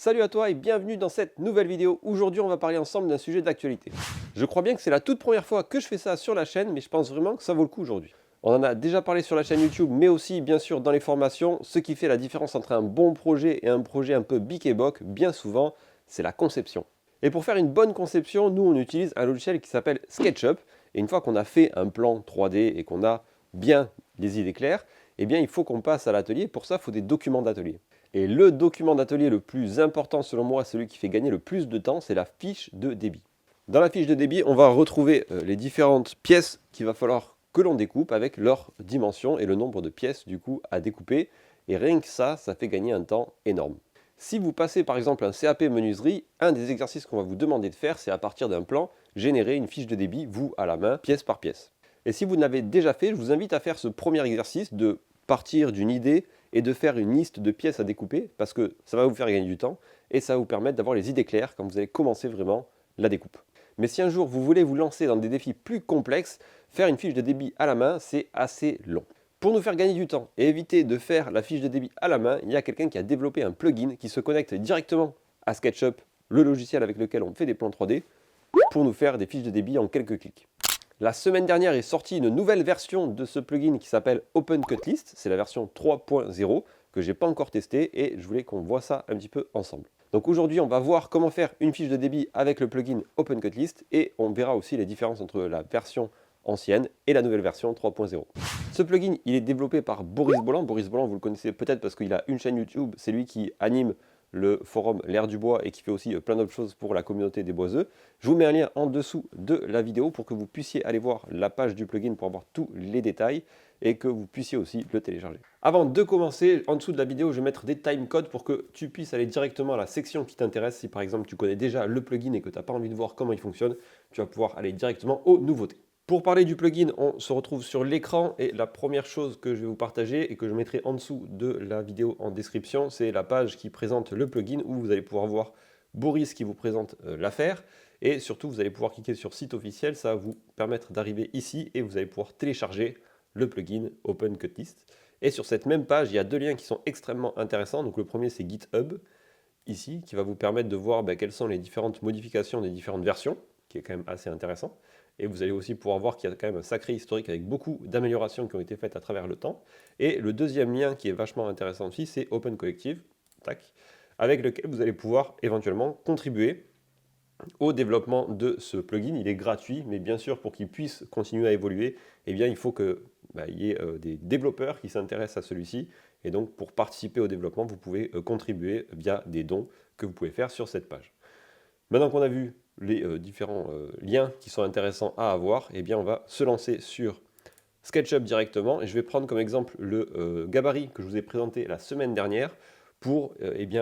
Salut à toi et bienvenue dans cette nouvelle vidéo. Aujourd'hui, on va parler ensemble d'un sujet d'actualité. Je crois bien que c'est la toute première fois que je fais ça sur la chaîne, mais je pense vraiment que ça vaut le coup aujourd'hui. On en a déjà parlé sur la chaîne YouTube, mais aussi bien sûr dans les formations. Ce qui fait la différence entre un bon projet et un projet un peu bic et boc, bien souvent, c'est la conception. Et pour faire une bonne conception, nous on utilise un logiciel qui s'appelle SketchUp. Et une fois qu'on a fait un plan 3D et qu'on a bien les idées claires, eh bien il faut qu'on passe à l'atelier. Pour ça, il faut des documents d'atelier. Et le document d'atelier le plus important selon moi, celui qui fait gagner le plus de temps, c'est la fiche de débit. Dans la fiche de débit, on va retrouver les différentes pièces qu'il va falloir que l'on découpe avec leurs dimensions et le nombre de pièces du coup à découper. Et rien que ça fait gagner un temps énorme. Si vous passez par exemple un CAP menuiserie, un des exercices qu'on va vous demander de faire, c'est à partir d'un plan, générer une fiche de débit, vous à la main, pièce par pièce. Et si vous ne l'avez déjà fait, je vous invite à faire ce premier exercice de partir d'une idée et de faire une liste de pièces à découper, parce que ça va vous faire gagner du temps, et ça va vous permettre d'avoir les idées claires quand vous allez commencer vraiment la découpe. Mais si un jour vous voulez vous lancer dans des défis plus complexes, faire une fiche de débit à la main, c'est assez long. Pour nous faire gagner du temps et éviter de faire la fiche de débit à la main, il y a quelqu'un qui a développé un plugin qui se connecte directement à SketchUp, le logiciel avec lequel on fait des plans 3D, pour nous faire des fiches de débit en quelques clics. La semaine dernière est sortie une nouvelle version de ce plugin qui s'appelle OpenCutList. C'est la version 3.0 que je n'ai pas encore testée et je voulais qu'on voit ça un petit peu ensemble. Donc aujourd'hui, on va voir comment faire une fiche de débit avec le plugin OpenCutList et on verra aussi les différences entre la version ancienne et la nouvelle version 3.0. Ce plugin, il est développé par Boris Bolland. Boris Bolland, vous le connaissez peut-être parce qu'il a une chaîne YouTube. C'est lui qui anime le forum L'Air du Bois et qui fait aussi plein d'autres choses pour la communauté des boiseux. Je vous mets un lien en dessous de la vidéo pour que vous puissiez aller voir la page du plugin pour avoir tous les détails et que vous puissiez aussi le télécharger. Avant de commencer, en dessous de la vidéo, je vais mettre des timecodes pour que tu puisses aller directement à la section qui t'intéresse. Si par exemple tu connais déjà le plugin et que tu n'as pas envie de voir comment il fonctionne, tu vas pouvoir aller directement aux nouveautés. Pour parler du plugin, on se retrouve sur l'écran et la première chose que je vais vous partager et que je mettrai en dessous de la vidéo en description, c'est la page qui présente le plugin où vous allez pouvoir voir Boris qui vous présente l'affaire et surtout vous allez pouvoir cliquer sur site officiel, ça va vous permettre d'arriver ici et vous allez pouvoir télécharger le plugin OpenCutList. Et sur cette même page, il y a deux liens qui sont extrêmement intéressants. Donc le premier c'est GitHub ici qui va vous permettre de voir quelles sont les différentes modifications des différentes versions, qui est quand même assez intéressant. Et vous allez aussi pouvoir voir qu'il y a quand même un sacré historique avec beaucoup d'améliorations qui ont été faites à travers le temps. Et le deuxième lien qui est vachement intéressant aussi, c'est Open Collective, avec lequel vous allez pouvoir éventuellement contribuer au développement de ce plugin. Il est gratuit, mais bien sûr, pour qu'il puisse continuer à évoluer, eh bien, il faut qu'il y ait des développeurs qui s'intéressent à celui-ci. Et donc, pour participer au développement, vous pouvez contribuer via des dons que vous pouvez faire sur cette page. Maintenant qu'on a vu les différents liens qui sont intéressants à avoir, eh bien on va se lancer sur SketchUp directement. Et je vais prendre comme exemple le gabarit que je vous ai présenté la semaine dernière pour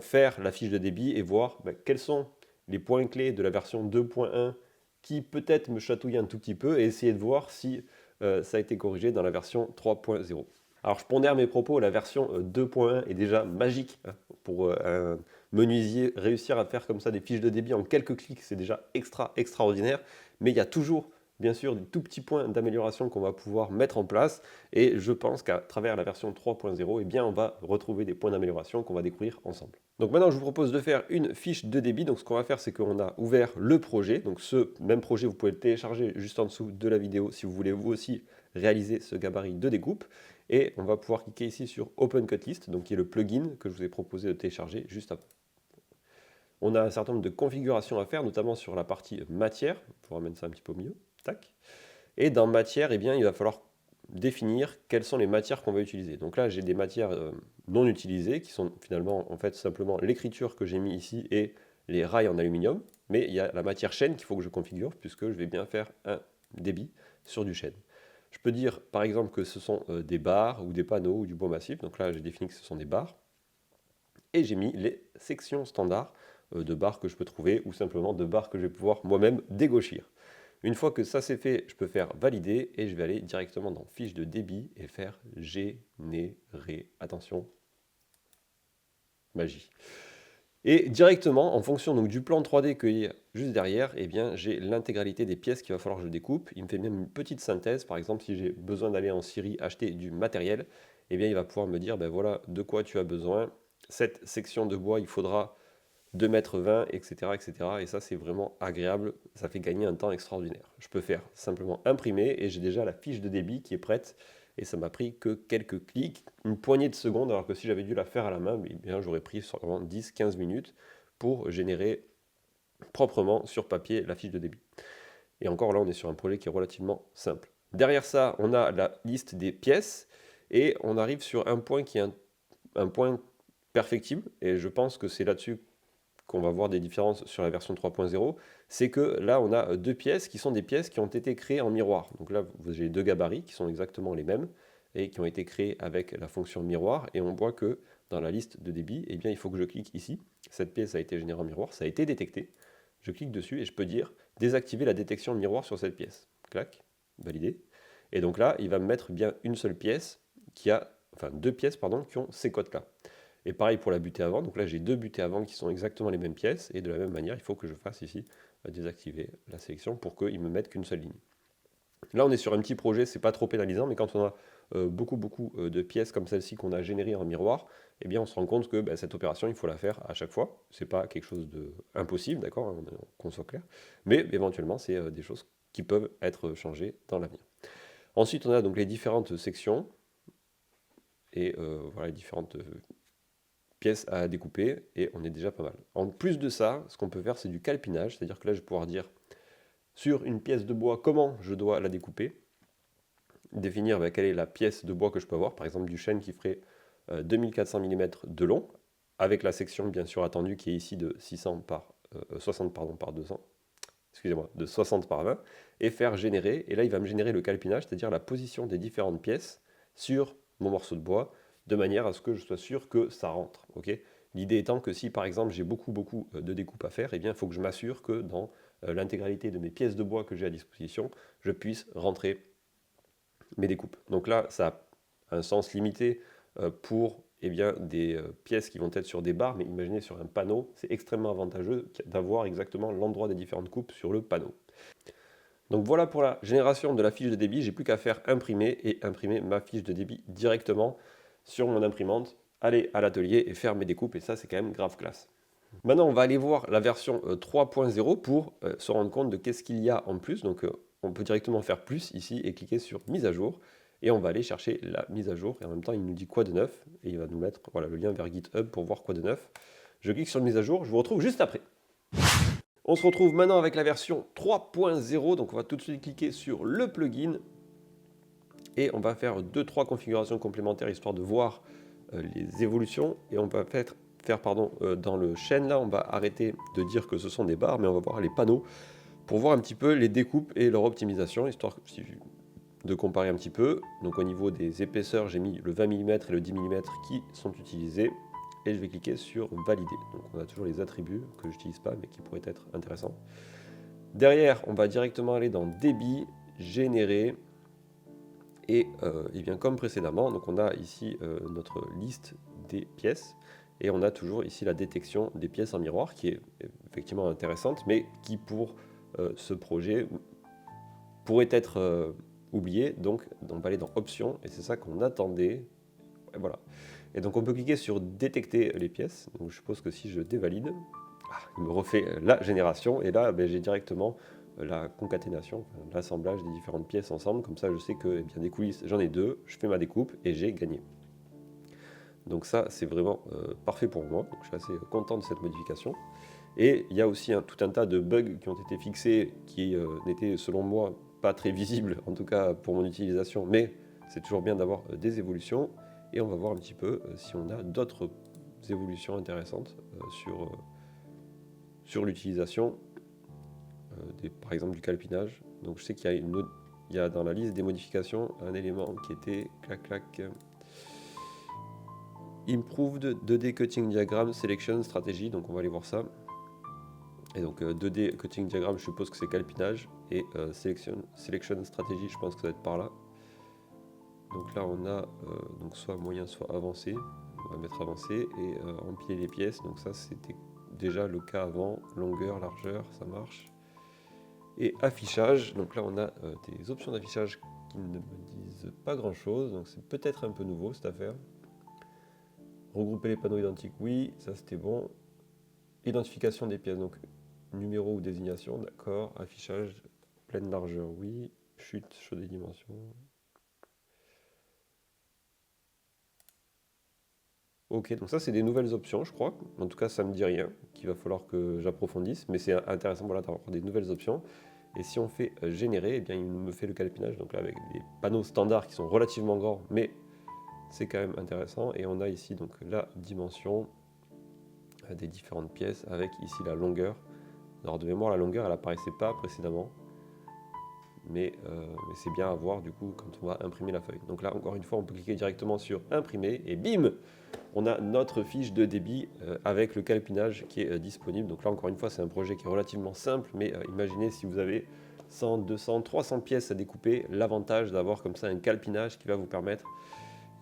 faire la fiche de débit et voir quels sont les points clés de la version 2.1 qui peut-être me chatouillent un tout petit peu et essayer de voir si ça a été corrigé dans la version 3.0. Alors je pondère mes propos, la version 2.1 est déjà magique pour un menuisier. Réussir à faire comme ça des fiches de débit en quelques clics, c'est déjà extraordinaire. Mais il y a toujours, bien sûr, des tout petits points d'amélioration qu'on va pouvoir mettre en place. Et je pense qu'à travers la version 3.0, eh bien, on va retrouver des points d'amélioration qu'on va découvrir ensemble. Donc maintenant, je vous propose de faire une fiche de débit. Donc ce qu'on va faire, c'est qu'on a ouvert le projet. Donc ce même projet, vous pouvez le télécharger juste en dessous de la vidéo si vous voulez vous aussi réaliser ce gabarit de découpe. Et on va pouvoir cliquer ici sur OpenCutList, donc qui est le plugin que je vous ai proposé de télécharger juste avant. On a un certain nombre de configurations à faire, notamment sur la partie matière. On ramène ça un petit peu au milieu. Tac. Et dans matière, eh bien, il va falloir définir quelles sont les matières qu'on va utiliser. Donc là, j'ai des matières non utilisées qui sont finalement en fait simplement l'écriture que j'ai mis ici et les rails en aluminium. Mais il y a la matière chêne qu'il faut que je configure puisque je vais bien faire un débit sur du chêne. Je peux dire par exemple que ce sont des barres ou des panneaux ou du bois massif. Donc là, j'ai défini que ce sont des barres. Et j'ai mis les sections standards de barres que je peux trouver ou simplement de barres que je vais pouvoir moi-même dégauchir. Une fois que ça c'est fait, je peux faire valider et je vais aller directement dans fiche de débit et faire générer. Attention, magie. Et directement, en fonction donc, du plan 3D qu'il y a juste derrière, eh bien, j'ai l'intégralité des pièces qu'il va falloir que je découpe. Il me fait même une petite synthèse. Par exemple, si j'ai besoin d'aller en Syrie acheter du matériel, eh bien, il va pouvoir me dire, voilà de quoi tu as besoin. Cette section de bois, il faudra 2,20 m, etc., etc. Et ça, c'est vraiment agréable. Ça fait gagner un temps extraordinaire. Je peux faire simplement imprimer et j'ai déjà la fiche de débit qui est prête. Et ça m'a pris que quelques clics, une poignée de secondes, alors que si j'avais dû la faire à la main, eh bien, j'aurais pris sûrement 10-15 minutes pour générer proprement sur papier la fiche de débit. Et encore là, on est sur un projet qui est relativement simple. Derrière ça, on a la liste des pièces et on arrive sur un point qui est un point perfectible. Et je pense que c'est là-dessus qu'on va voir des différences sur la version 3.0. C'est que là, on a deux pièces qui sont des pièces qui ont été créées en miroir. Donc là, j'ai deux gabarits qui sont exactement les mêmes et qui ont été créés avec la fonction miroir. Et on voit que dans la liste de débit, eh bien, il faut que je clique ici. Cette pièce a été générée en miroir, ça a été détecté. Je clique dessus et je peux dire désactiver la détection miroir sur cette pièce. Clac, validé. Et donc là, il va me mettre bien une seule pièce qui a, enfin deux pièces pardon, qui ont ces codes-là. Et pareil pour la butée avant. Donc là, j'ai deux butées avant qui sont exactement les mêmes pièces. Et de la même manière, il faut que je fasse ici désactiver la sélection pour qu'il me mette qu'une seule ligne. Là, on est sur un petit projet, c'est pas trop pénalisant, mais quand on a beaucoup de pièces comme celle-ci qu'on a générées en miroir, eh bien on se rend compte que cette opération, il faut la faire à chaque fois. C'est pas quelque chose d'impossible, d'accord, hein, qu'on soit clair, mais éventuellement, c'est des choses qui peuvent être changées dans l'avenir. Ensuite, on a donc les différentes sections et voilà les différentes pièces à découper et on est déjà pas mal. En plus de ça, ce qu'on peut faire, c'est du calpinage, c'est-à-dire que là, je vais pouvoir dire sur une pièce de bois comment je dois la découper, définir quelle est la pièce de bois que je peux avoir, par exemple du chêne qui ferait 2400 mm de long, avec la section bien sûr attendue qui est ici de 60 par 200, excusez-moi, de 60 par 20, et faire générer, et là il va me générer le calpinage, c'est-à-dire la position des différentes pièces sur mon morceau de bois, de manière à ce que je sois sûr que ça rentre. L'idée étant que si par exemple j'ai beaucoup de découpes à faire, eh bien il faut que je m'assure que dans l'intégralité de mes pièces de bois que j'ai à disposition, je puisse rentrer mes découpes. Donc là, ça a un sens limité pour des pièces qui vont être sur des barres, mais imaginez sur un panneau, c'est extrêmement avantageux d'avoir exactement l'endroit des différentes coupes sur le panneau. Donc voilà pour la génération de la fiche de débit, j'ai plus qu'à faire imprimer et imprimer ma fiche de débit directement sur mon imprimante, aller à l'atelier et faire mes découpes, et ça c'est quand même grave classe. Maintenant on va aller voir la version 3.0 pour se rendre compte de qu'est-ce qu'il y a en plus. Donc on peut directement faire plus ici et cliquer sur mise à jour. Et on va aller chercher la mise à jour. Et en même temps, il nous dit quoi de neuf. Et il va nous mettre voilà, le lien vers GitHub pour voir quoi de neuf. Je clique sur mise à jour. Je vous retrouve juste après. On se retrouve maintenant avec la version 3.0. Donc on va tout de suite cliquer sur le plugin. Et on va faire 2-3 configurations complémentaires histoire de voir les évolutions. Et on va faire dans le chêne là, on va arrêter de dire que ce sont des barres, mais on va voir les panneaux pour voir un petit peu les découpes et leur optimisation, histoire de comparer un petit peu. Donc au niveau des épaisseurs, j'ai mis le 20 mm et le 10 mm qui sont utilisés. Et je vais cliquer sur valider. Donc on a toujours les attributs que je n'utilise pas mais qui pourraient être intéressants. Derrière, on va directement aller dans débit, générer. Et bien comme précédemment, donc on a ici notre liste des pièces. Et on a toujours ici la détection des pièces en miroir qui est effectivement intéressante, mais qui pour ce projet pourrait être oublié. Donc on va aller dans options et c'est ça qu'on attendait. Et voilà. Et donc on peut cliquer sur détecter les pièces. Donc je suppose que si je dévalide, il me refait la génération et là j'ai directement la concaténation, l'assemblage des différentes pièces ensemble. Comme ça je sais que des coulisses j'en ai deux, je fais ma découpe et j'ai gagné. Donc ça c'est vraiment parfait pour moi. Donc je suis assez content de cette modification. Et il y a aussi tout un tas de bugs qui ont été fixés qui n'étaient selon moi pas très visibles, en tout cas pour mon utilisation, mais c'est toujours bien d'avoir des évolutions. Et on va voir un petit peu si on a d'autres évolutions intéressantes sur l'utilisation, par exemple du calpinage. Donc je sais qu'il y a dans la liste des modifications un élément qui était Improved 2D Cutting Diagram Selection Strategy, donc on va aller voir ça. Et donc 2D Cutting Diagram, je suppose que c'est calpinage, et Selection Strategy, je pense que ça va être par là. Donc là on a donc soit moyen soit avancé, on va mettre avancé et empiler les pièces, donc ça c'était déjà le cas avant, longueur, largeur, ça marche. Et affichage, donc là on a des options d'affichage qui ne me disent pas grand chose, donc c'est peut-être un peu nouveau cette affaire. Regrouper les panneaux identiques, oui, ça c'était bon. Identification des pièces, donc numéro ou désignation, d'accord. Affichage, pleine largeur, oui. Chute, choix des dimensions. Ok, donc ça c'est des nouvelles options, je crois. En tout cas, ça me dit rien, qu'il va falloir que j'approfondisse, mais c'est intéressant voilà, d'avoir des nouvelles options. Et si on fait générer, eh bien, il me fait le calpinage, donc là avec des panneaux standards qui sont relativement grands, mais c'est quand même intéressant. Et on a ici donc la dimension des différentes pièces avec ici la longueur. Alors de mémoire, la longueur, elle apparaissait pas précédemment, mais c'est bien à voir du coup quand on va imprimer la feuille. Donc là, encore une fois, on peut cliquer directement sur imprimer et bim, on a notre fiche de débit avec le calpinage qui est disponible. Donc là, encore une fois, c'est un projet qui est relativement simple, mais imaginez si vous avez 100, 200, 300 pièces à découper, l'avantage d'avoir comme ça un calpinage qui va vous permettre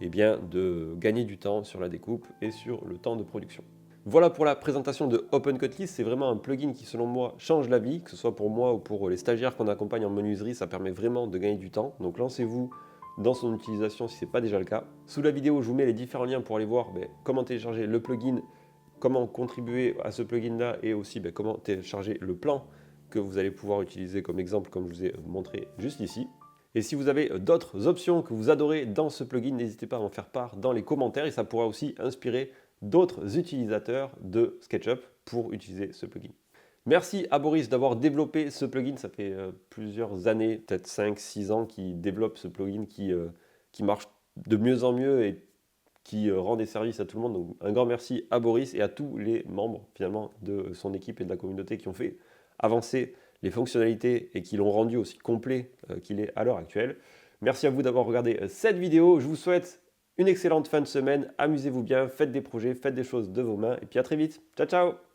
eh bien, de gagner du temps sur la découpe et sur le temps de production. Voilà pour la présentation de OpenCutlist. C'est vraiment un plugin qui, selon moi, change la vie, que ce soit pour moi ou pour les stagiaires qu'on accompagne en menuiserie. Ça permet vraiment de gagner du temps. Donc lancez-vous dans son utilisation si ce n'est pas déjà le cas. Sous la vidéo, je vous mets les différents liens pour aller voir comment télécharger le plugin, comment contribuer à ce plugin-là et aussi comment télécharger le plan que vous allez pouvoir utiliser comme exemple, comme je vous ai montré juste ici. Et si vous avez d'autres options que vous adorez dans ce plugin, n'hésitez pas à en faire part dans les commentaires et ça pourra aussi inspirer d'autres utilisateurs de SketchUp pour utiliser ce plugin. Merci à Boris d'avoir développé ce plugin. Ça fait plusieurs années, peut-être 5-6 ans, qu'il développe ce plugin qui marche de mieux en mieux et qui rend des services à tout le monde. Donc un grand merci à Boris et à tous les membres finalement de son équipe et de la communauté qui ont fait avancer les fonctionnalités et qui l'ont rendu aussi complet qu'il est à l'heure actuelle. Merci à vous d'avoir regardé cette vidéo. Je vous souhaite une excellente fin de semaine. Amusez-vous bien, faites des projets, faites des choses de vos mains et puis à très vite. Ciao, ciao!